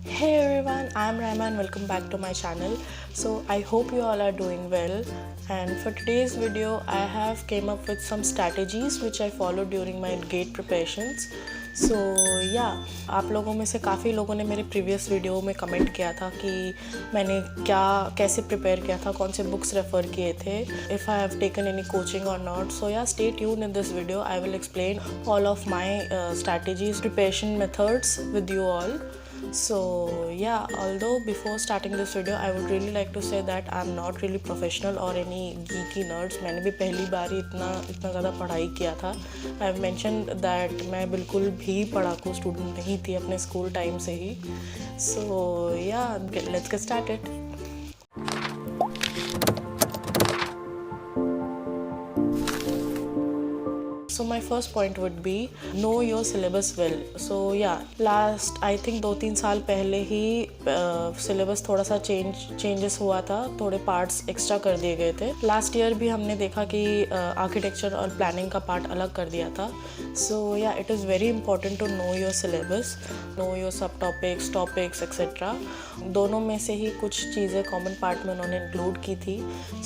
Hey everyone, I'm Raima and welcome back to my channel. So I hope you all are doing well, and for today's video I have came up with some strategies which I followed during my GATE preparations. So yeah, आप लोगों में से काफ़ी लोगों ने मेरे previous video में comment किया था कि मैंने कैसे प्रिपेयर किया था, कौन से बुक्स रेफ़र किए थे, if I have taken any coaching और नॉट. सो या stay tuned in this video. I will explain all of my strategies, preparation methods with you all. So yeah, although before starting this video I would really like to say that I'm not really professional or any geeky nerds. मैंने भी पहली बार ही इतना ज़्यादा पढ़ाई किया था. I have mentioned that मैं बिल्कुल भी पढ़ाकू स्टूडेंट नहीं थी अपने स्कूल टाइम से ही. So yeah, let's get started. So my first point would be know your syllabus well. So yeah, last I think 2-3 साल पहले ही सिलेबस थोड़ा सा चेंजेस हुआ था, थोड़े पार्ट्स एक्स्ट्रा कर दिए गए थे. लास्ट ईयर भी हमने देखा कि आर्किटेक्चर और प्लानिंग का पार्ट अलग कर दिया था. So yeah it is very important to know your syllabus, know your subtopics etcetera. दोनों में से ही कुछ चीज़ें कॉमन पार्ट में उन्होंने इंक्लूड की थी.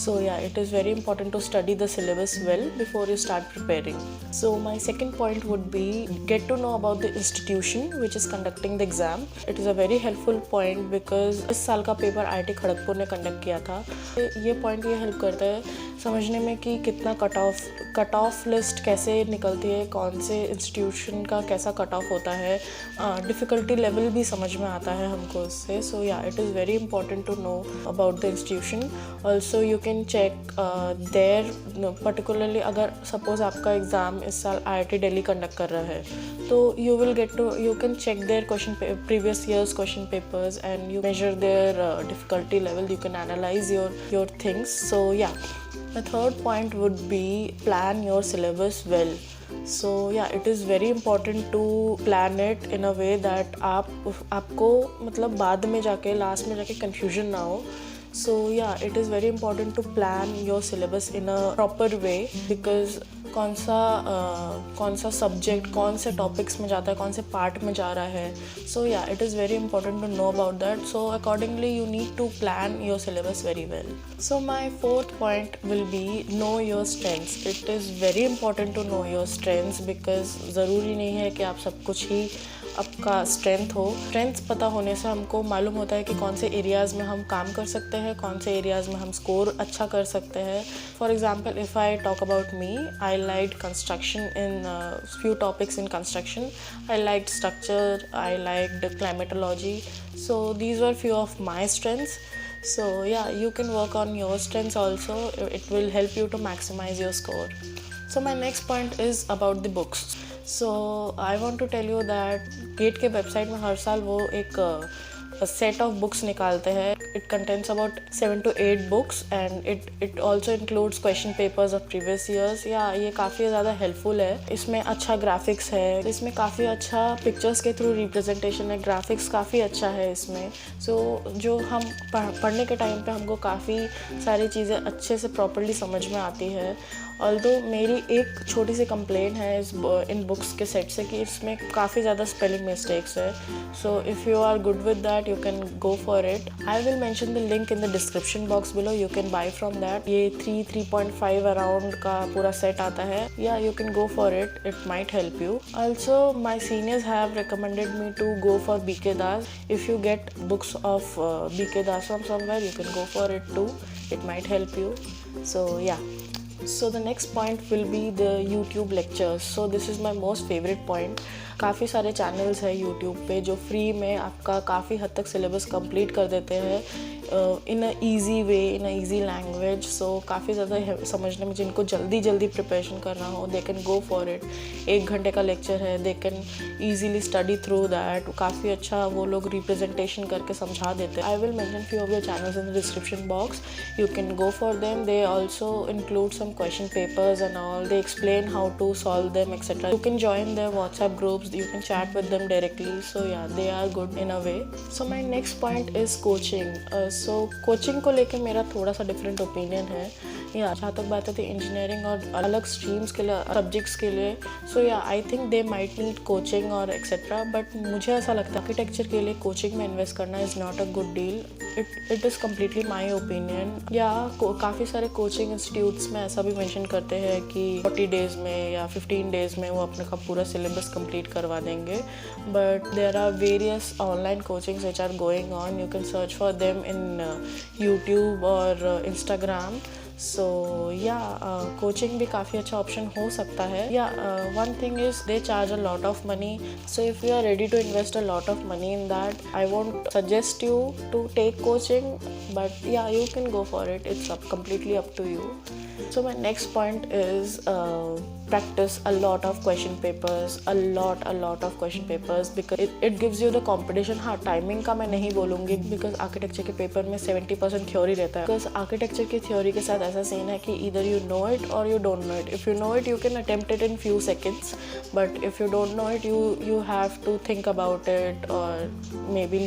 So yeah it is very important to study the syllabus well before you start preparing. So my second point would be get to know about the institution which is conducting the exam. It is a very helpful point because इस साल का paper IIT Kharagpur ने conduct किया था. ये point ये help करता है समझने में कि कितना कट ऑफ लिस्ट कैसे निकलती है, कौन से इंस्टीट्यूशन का कैसा कट ऑफ होता है, डिफ़िकल्टी लेवल भी समझ में आता है हमको इससे. So yeah it is very important to know about the institution. Also you can check there particularly अगर सपोज आपका एग्ज़ाम इस साल IIT दिल्ली कंडक्ट कर रहा है तो you can check their previous year's question papers and you measure their difficulty level. You can analyze your things. So yeah, the third point would be plan your syllabus well. So yeah, it is very important to plan it in a way that आपको मतलब बाद में जाके last में जाके confusion ना हो. So yeah, it is very important to plan your syllabus in a proper way because कौन सा सब्जेक्ट कौन से टॉपिक्स में जाता है, कौन से पार्ट में जा रहा है. So yeah it is very important to know about that. So accordingly you need to plan your syllabus very well. So my fourth point will be know your strengths. It is very important to know your strengths because ज़रूरी नहीं है कि आप सब कुछ ही आपका strength हो. Strengths पता होने से हमको मालूम होता है कि कौन से एरियाज़ में हम काम कर सकते हैं, कौन से एरियाज़ में हम स्कोर अच्छा कर सकते हैं. For example if I talk about me, I like construction in few topics in construction. I liked structure, I liked climatology. So these were few of my strengths. So yeah, you can work on your strengths also. It will help you to maximize your score. So my next point is about the books. So I want to tell you that GATE के website में हर साल वो एक set of books निकालते हैं. It contains about 7 to 8 books and it also includes question papers of previous years. या ये काफ़ी ज़्यादा हेल्पफुल है. इसमें अच्छा ग्राफिक्स है, इसमें काफ़ी अच्छा पिक्चर्स के थ्रू रिप्रेजेंटेशन है, ग्राफिक्स काफ़ी अच्छा है इसमें. सो जो हम पढ़ने के टाइम पे हमको काफ़ी सारी चीज़ें अच्छे से प्रॉपरली समझ में आती है. ऑल्दो मेरी एक छोटी सी कंप्लेन है इन बुक्स के सेट से कि इसमें काफ़ी ज़्यादा स्पेलिंग मिस्टेक्स है. So if you are good with that you can go for it. I will mention the link in the description box below. You can buy from that. ये 3.5 around का पूरा set आता है. Yeah, you can go for it. It might help you. Also, my seniors have recommended me to go for BK Das. If you get books of BK Das from somewhere, you can go for it too. It might help you. So yeah. So the next point will be the YouTube lectures. So this is my most favorite point. काफ़ी सारे channels हैं YouTube पे जो free में आपका काफ़ी हद तक सिलेबस कंप्लीट कर देते हैं in a easy way, in a easy language. So काफ़ी ज़्यादा समझने में जिनको जल्दी प्रिपरेशन करना हो they can go for it. 1 घंटे का लेक्चर है, they can easily study through that. काफ़ी अच्छा वो लोग रिप्रेजेंटेशन करके समझा देते हैं. I will mention few of your channels in the description box. You can go for them. They also include some question papers and all. They explain how to solve them etcetera. You can join their WhatsApp groups. You can chat with them directly. So yeah, they are good in a way. So my next point is coaching. So coaching को लेके मेरा थोड़ा सा different opinion है या जहाँ तक बात आती है इंजीनियरिंग और अलग स्ट्रीम्स के लिए, सब्जेक्ट्स के लिए, सो या I think they might need coaching और एक्सेट्रा, बट मुझे ऐसा लगता है आर्किटेक्चर के लिए कोचिंग में इन्वेस्ट करना is not a good deal. It is completely my opinion. या काफ़ी सारे कोचिंग इंस्टीट्यूट्स में ऐसा भी मेंशन करते हैं कि 40 डेज़ में या 15 डेज़ में वो अपने का पूरा सिलेबस कंप्लीट करवा देंगे, but there are various online coachings which are going on. You can search for them in YouTube और इंस्टाग्राम. सो या कोचिंग भी काफ़ी अच्छा ऑप्शन हो सकता है. Yeah one thing is they charge a lot of money. So if you are ready to invest a lot of money in that, I won't suggest you to take coaching, but yeah you can go for it. It's completely up to you. So my next point is practice a lot of question papers, a lot of question papers, because it gives you the competition. हाँ, timing का मैं नहीं बोलूँगी because architecture के paper में 70% theory रहता है. because architecture की थ्योरी के साथ ऐसा सीन है कि either you know it or you don't know it. If you know it, you can attempt it in few seconds, but if you don't know it, you have to think about it or maybe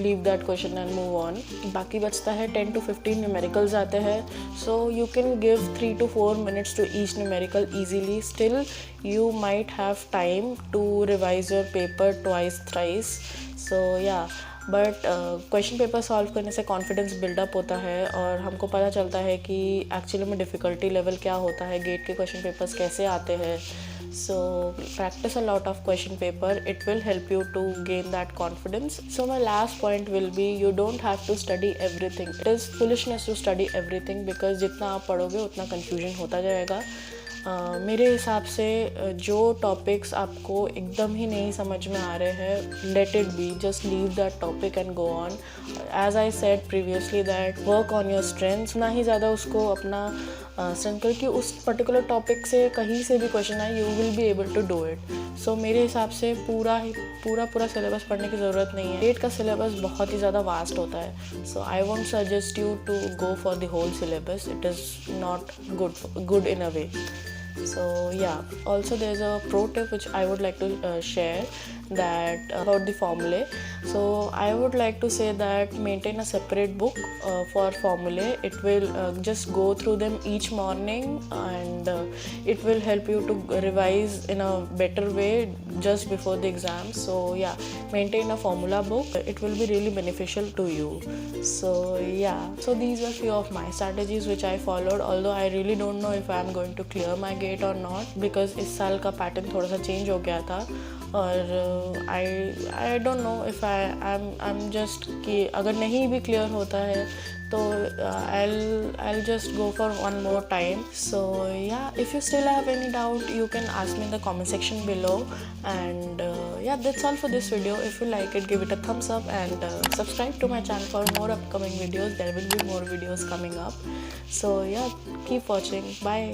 leave that question and move on. बाकी बचता है 10 to 15 numericals आते हैं. so you can give 3 to 4 minutes to each numerical easily. Still you might have time to revise your paper twice, thrice. So yeah, but question paper solve करने से confidence buildup होता है और हमको पता चलता है कि एक्चुअली में डिफ़िकल्टी लेवल क्या होता है, गेट के क्वेश्चन पेपर्स कैसे आते हैं. So practice a lot of question paper. It will help you to gain that confidence. So my last point will be, you don't have to study everything. It is foolishness to study everything because जितना आप पढ़ोगे उतना confusion होता जाएगा. मेरे हिसाब से जो टॉपिक्स आपको एकदम ही नहीं समझ में आ रहे हैं, let it be, just leave that topic and go on. As I said previously that work on your strengths. ना ही ज़्यादा उसको अपना स्ट्रेंथ करके उस पर्टिकुलर टॉपिक से कहीं से भी क्वेश्चन आए, you will be able to do it. So मेरे हिसाब से पूरा सिलेबस पढ़ने की ज़रूरत नहीं है. गेट का सिलेबस बहुत ही ज़्यादा वास्ट होता है. So I won't suggest you to go for the whole syllabus. It is not good in a way. So yeah, also there's a pro tip which I would like to share, that about the formulae. So I would like to say that maintain a separate book for formulae. It will just go through them each morning, and it will help you to revise in a better way just before the exam. So yeah, maintain a formula book. It will be really beneficial to you. So yeah, so these were few of my strategies which I followed, although I really don't know if I'm going to clear my gate or not, because इस साल का pattern थोड़ा सा change हो गया था. और I don't know if I am just कि अगर नहीं भी क्लियर होता है तो I'll just go for one more time. So yeah, if you still have any doubt, you can ask me in the comment section below. And yeah, that's all for this video. If you like it, give it a thumbs up and subscribe to my channel for more upcoming videos. There will be more videos coming up. So yeah, keep watching. Bye.